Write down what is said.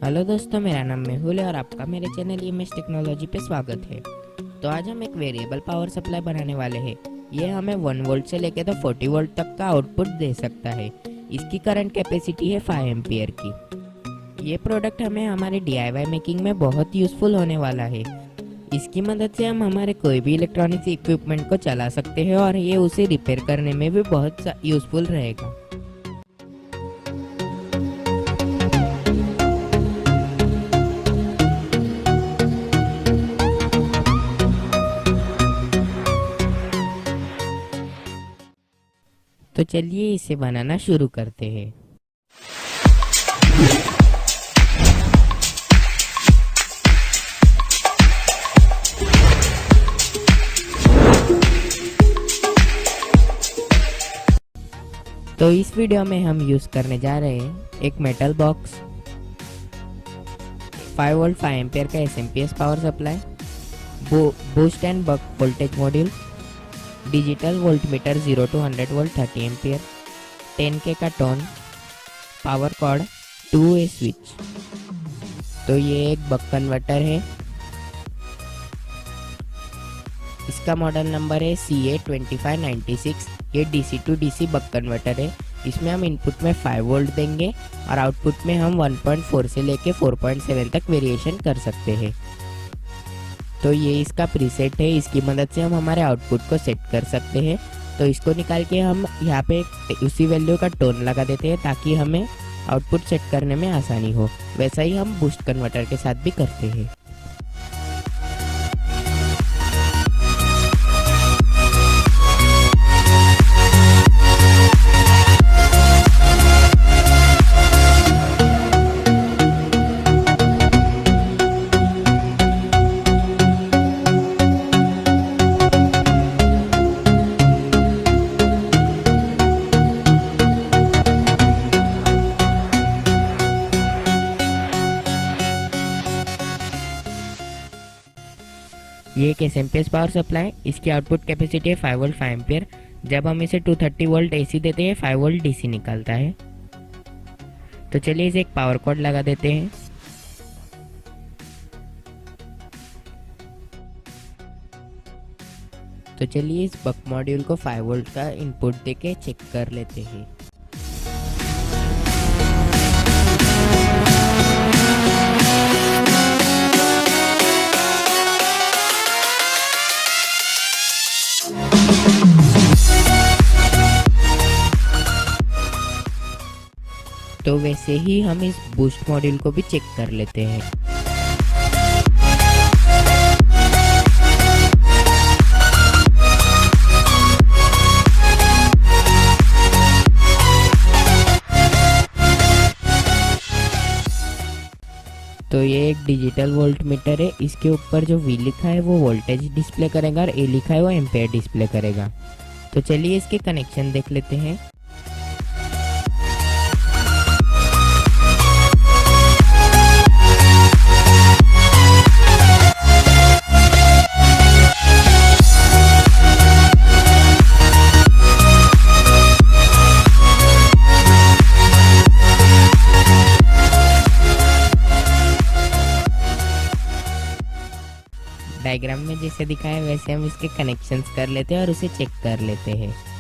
Hello दोस्तों, मेरा नाम मेहुल है और आपका मेरे चैनल EMS टेक्नोलॉजी पे स्वागत है। तो आज हम एक वेरिएबल पावर सप्लाई बनाने वाले हैं। ये हमें 1 वोल्ट से लेकर तो 40 वोल्ट तक का आउटपुट दे सकता है। इसकी करंट कैपेसिटी है 5 एम्पियर की। ये प्रोडक्ट हमें हमारे DIY मेकिंग में बहुत यूज़फुल होने वाला है। इसकी मदद से हम हमारे कोई भी इलेक्ट्रॉनिक्स इक्विपमेंट को चला सकते हैं और ये उसे रिपेयर करने में भी बहुत यूज़फुल रहेगा। तो चलिए इसे बनाना शुरू करते हैं। तो इस वीडियो में हम यूज़ करने जा रहे हैं एक मेटल बॉक्स, 5 वोल्ट 5 एम्पियर का SMPS power supply, boost and buck voltage module, digital voltmeter 0 to 100 volt 30 ampere, 10K का tone, power cord, 2-way switch. तो ये एक बक कन्वर्टर है। इसका मॉडल नंबर है CA2596। ये DC to DC buck converter है। इसमें हम इनपुट में 5 वोल्ट देंगे और आउटपुट में हम 1.4 से लेके 4.7 तक वेरिएशन कर सकते हैं। तो ये इसका प्रीसेट है। इसकी मदद से हम हमारे आउटपुट को सेट कर सकते हैं। तो इसको निकाल के हम यहाँ पे उसी वैल्यू का टोन लगा देते हैं ताकि हमें आउटपुट सेट करने में आसानी हो। वैसा ही हम बूस्ट कन्वर्टर के साथ भी करते हैं। ये एक SMPS पावर सप्लाई, इसकी आउटपुट कैपेसिटी है 5 वोल्ट 5 एम्पियर। जब हम इसे 230 वोल्ट AC देते हैं 5 वोल्ट DC निकलता है। तो चलिए इसे एक पावर कॉर्ड लगा देते हैं। तो चलिए इस बक मॉड्यूल को 5 वोल्ट का इनपुट देके चेक कर लेते हैं। तो वैसे ही हम इस बूस्ट मॉड्यूल को भी चेक कर लेते हैं। तो ये एक डिजिटल वोल्ट मीटर है। इसके ऊपर जो V लिखा है वो वोल्टेज डिस्प्ले करेगा और A लिखा है वो एम्पेयर डिस्प्ले करेगा। तो चलिए इसके कनेक्शन देख लेते हैं। डायग्राम में जैसे दिखाया वैसे हम इसके कनेक्शंस कर लेते हैं और उसे चेक कर लेते हैं।